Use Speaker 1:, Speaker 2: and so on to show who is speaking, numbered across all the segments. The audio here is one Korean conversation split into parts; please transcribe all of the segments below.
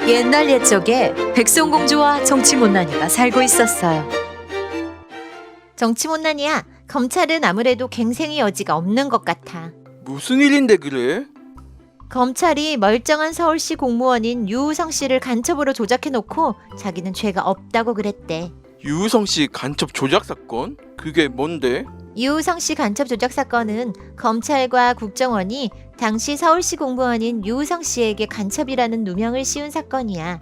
Speaker 1: 옛날 옛적에 백성공주와 정치못난이가 살고 있었어요.
Speaker 2: 정치못난이야, 검찰은 아무래도 갱생의 여지가 없는 것 같아.
Speaker 3: 무슨 일인데 그래?
Speaker 2: 검찰이 멀쩡한 서울시 공무원인 유우성 씨를 간첩으로 조작해놓고 자기는 죄가 없다고 그랬대.
Speaker 3: 유우성 씨 간첩 조작 사건? 그게 뭔데?
Speaker 2: 유우성 씨 간첩 조작 사건은 검찰과 국정원이 당시 서울시 공무원인 유우성 씨에게 간첩이라는 누명을 씌운 사건이야.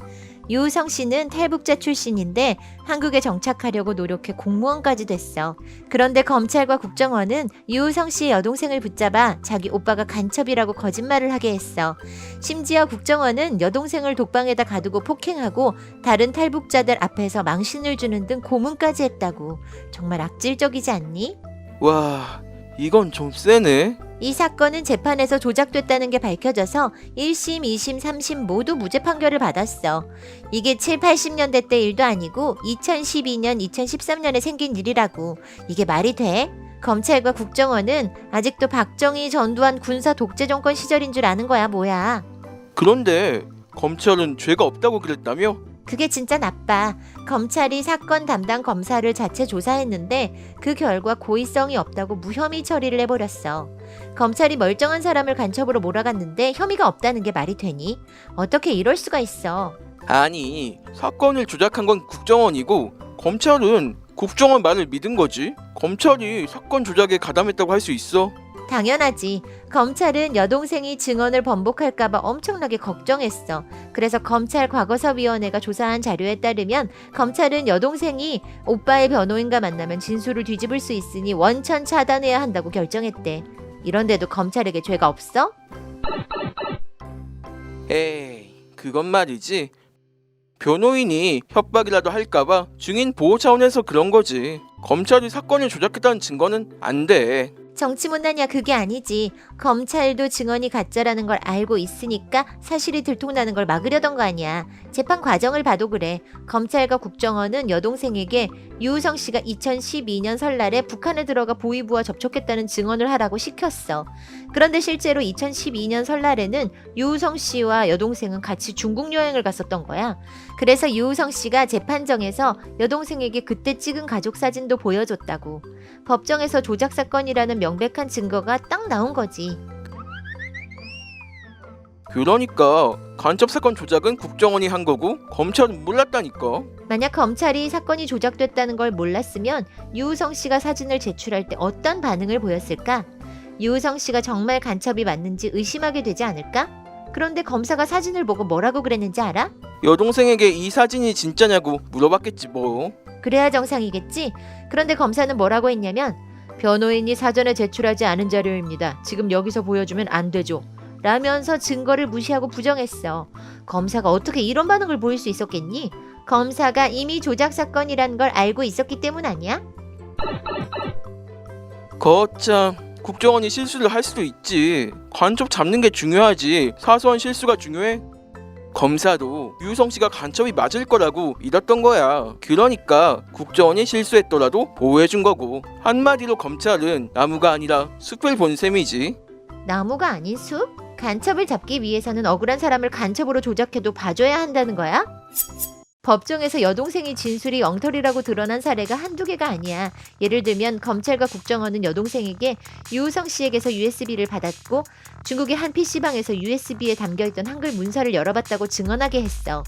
Speaker 2: 유우성 씨는 탈북자 출신인데 한국에 정착하려고 노력해 공무원까지 됐어. 그런데 검찰과 국정원은 유우성 씨의 여동생을 붙잡아 자기 오빠가 간첩이라고 거짓말을 하게 했어. 심지어 국정원은 여동생을 독방에다 가두고 폭행하고 다른 탈북자들 앞에서 망신을 주는 등 고문까지 했다고. 정말 악질적이지 않니?
Speaker 3: 와, 이건 좀 세네.
Speaker 2: 이 사건은 재판에서 조작됐다는 게 밝혀져서 1심, 2심, 3심 모두 무죄 판결을 받았어. 이게 7, 80년대 때 일도 아니고 2012년, 2013년에 생긴 일이라고. 이게 말이 돼? 검찰과 국정원은 아직도 박정희, 전두환 군사 독재 정권 시절인 줄 아는 거야, 뭐야.
Speaker 3: 그런데 검찰은 죄가 없다고 그랬다며?
Speaker 2: 그게 진짜 나빠. 검찰이 사건 담당 검사를 자체 조사했는데 그 결과 고의성이 없다고 무혐의 처리를 해버렸어. 검찰이 멀쩡한 사람을 간첩으로 몰아갔는데 혐의가 없다는 게 말이 되니? 어떻게 이럴 수가 있어.
Speaker 3: 아니, 사건을 조작한 건 국정원이고 검찰은 국정원 말을 믿은 거지. 검찰이 사건 조작에 가담했다고 할 수 있어?
Speaker 2: 당연하지. 검찰은 여동생이 증언을 번복할까봐 엄청나게 걱정했어. 그래서 검찰 과거사위원회가 조사한 자료에 따르면 검찰은 여동생이 오빠의 변호인과 만나면 진술을 뒤집을 수 있으니 원천 차단해야 한다고 결정했대. 이런데도 검찰에게 죄가 없어?
Speaker 3: 에이, 그건 말이지. 변호인이 협박이라도 할까봐 증인 보호 차원에서 그런 거지. 검찰이 사건을 조작했다는 증거는 안 돼.
Speaker 2: 정치문난이야, 그게 아니지. 검찰도 증언이 가짜라는 걸 알고 있으니까 사실이 들통나는 걸 막으려던 거 아니야. 재판 과정을 봐도 그래. 검찰과 국정원은 여동생에게 유우성 씨가 2012년 설날에 북한에 들어가 보위부와 접촉했다는 증언을 하라고 시켰어. 그런데 실제로 2012년 설날에는 유우성 씨와 여동생은 같이 중국 여행을 갔었던 거야. 그래서 유우성 씨가 재판정에서 여동생에게 그때 찍은 가족 사진도 보여줬다고. 법정에서 조작 사건이라는 명백한 증거가 딱 나온 거지.
Speaker 3: 그러니까 간첩 사건 조작은 국정원이 한 거고 검찰은 몰랐다니까.
Speaker 2: 만약 검찰이 사건이 조작됐다는 걸 몰랐으면 유우성 씨가 사진을 제출할 때 어떤 반응을 보였을까? 유우성 씨가 정말 간첩이 맞는지 의심하게 되지 않을까? 그런데 검사가 사진을 보고 뭐라고 그랬는지 알아?
Speaker 3: 여동생에게 이 사진이 진짜냐고 물어봤겠지 뭐.
Speaker 2: 그래야 정상이겠지? 그런데 검사는 뭐라고 했냐면 변호인이 사전에 제출하지 않은 자료입니다. 지금 여기서 보여주면 안 되죠. 라면서 증거를 무시하고 부정했어. 검사가 어떻게 이런 반응을 보일 수 있었겠니? 검사가 이미 조작 사건이란 걸 알고 있었기 때문 아니야?
Speaker 3: 거참, 국정원이 실수를 할 수도 있지. 간첩 잡는 게 중요하지 사소한 실수가 중요해? 검사도 유성 씨가 간첩이 맞을 거라고 믿었던 거야. 그러니까 국정원이 실수했더라도 보호해준 거고. 한마디로 검찰은 나무가 아니라 숲을 본 셈이지.
Speaker 2: 나무가 아닌 숲? 간첩을 잡기 위해서는 억울한 사람을 간첩으로 조작해도 봐줘야 한다는 거야? 법정에서 여동생이 진술이 엉터리라고 드러난 사례가 한두 개가 아니야. 예를 들면 검찰과 국정원은 여동생에게 유우성 씨에게서 USB를 받았고 중국의 한 PC방에서 USB에 담겨있던 한글 문서를 열어봤다고 증언하게 했어.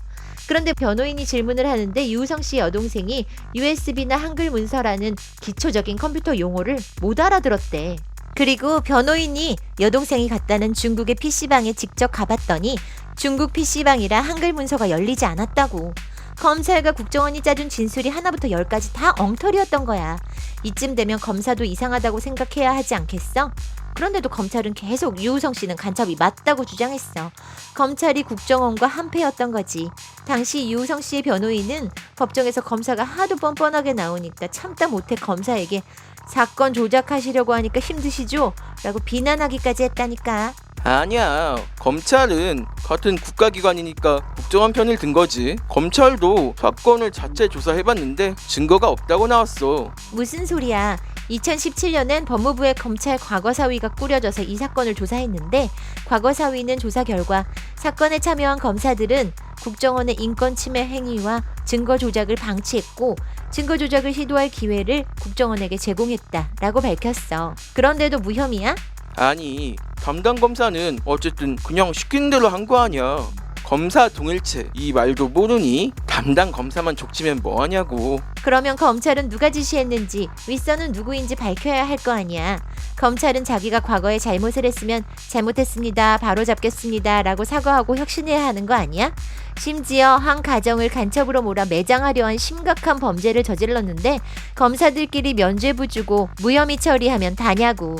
Speaker 2: 그런데 변호인이 질문을 하는데 유우성 씨 여동생이 USB나 한글 문서라는 기초적인 컴퓨터 용어를 못 알아들었대. 그리고 변호인이 여동생이 갔다는 중국의 PC방에 직접 가봤더니 중국 PC방이라 한글 문서가 열리지 않았다고. 검찰과 국정원이 짜준 진술이 하나부터 열까지 다 엉터리였던 거야. 이쯤 되면 검사도 이상하다고 생각해야 하지 않겠어? 그런데도 검찰은 계속 유우성 씨는 간첩이 맞다고 주장했어. 검찰이 국정원과 한패였던 거지. 당시 유우성 씨의 변호인은 법정에서 검사가 하도 뻔뻔하게 나오니까 참다 못해 검사에게 사건 조작하시려고 하니까 힘드시죠? 라고 비난하기까지 했다니까.
Speaker 3: 아니야, 검찰은 같은 국가기관이니까 국정원 편을 든 거지. 검찰도 사건을 자체 조사해봤는데 증거가 없다고 나왔어.
Speaker 2: 무슨 소리야. 2017년엔 법무부의 검찰 과거사위가 꾸려져서 이 사건을 조사했는데 과거사위는 조사 결과 사건에 참여한 검사들은 국정원의 인권 침해 행위와 증거 조작을 방치했고 증거 조작을 시도할 기회를 국정원에게 제공했다라고 밝혔어. 그런데도 무혐의야?
Speaker 3: 아니, 담당 검사는 어쨌든 그냥 시키는 대로 한 거 아니야. 검사 동일체 이 말도 모르니 담당 검사만 족치면 뭐하냐고.
Speaker 2: 그러면 검찰은 누가 지시했는지 윗선은 누구인지 밝혀야 할 거 아니야. 검찰은 자기가 과거에 잘못을 했으면 잘못했습니다, 바로 잡겠습니다 라고 사과하고 혁신해야 하는 거 아니야? 심지어 한 가정을 간첩으로 몰아 매장하려 한 심각한 범죄를 저질렀는데 검사들끼리 면죄부 주고 무혐의 처리하면 다냐고.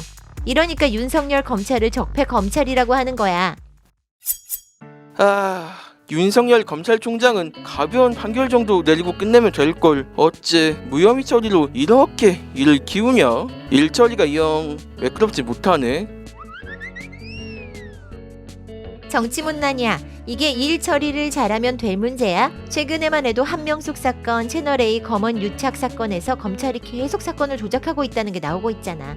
Speaker 2: 이러니까 윤석열 검찰을 적폐 검찰이라고 하는 거야.
Speaker 3: 윤석열 검찰총장은 가벼운 판결 정도 내리고 끝내면 될걸. 어째 무혐의 처리로 이렇게 일을 키우냐? 일 처리가 영 매끄럽지 못하네.
Speaker 2: 정치문난이야. 이게 일 처리를 잘하면 될 문제야? 최근에만 해도 한명숙 사건, 채널A 검언 유착 사건에서 검찰이 계속 사건을 조작하고 있다는 게 나오고 있잖아.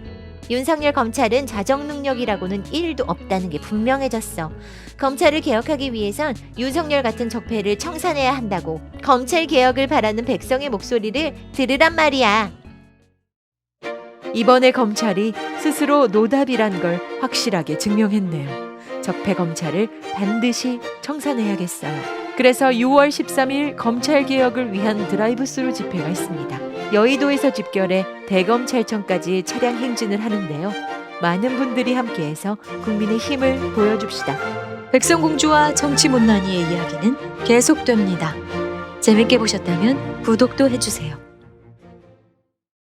Speaker 2: 윤석열 검찰은 자정 능력이라고는 1도 없다는 게 분명해졌어. 검찰을 개혁하기 위해선 윤석열 같은 적폐를 청산해야 한다고. 검찰 개혁을 바라는 백성의 목소리를 들으란 말이야.
Speaker 1: 이번에 검찰이 스스로 노답이란 걸 확실하게 증명했네요. 적폐 검찰을 반드시 청산해야겠어요. 그래서 6월 13일 검찰개혁을 위한 드라이브스루 집회가 있습니다. 여의도에서 집결해 대검찰청까지 차량 행진을 하는데요. 많은 분들이 함께해서 국민의 힘을 보여줍시다. 백성공주와 정치문난이의 이야기는 계속됩니다. 재밌게 보셨다면 구독도 해주세요.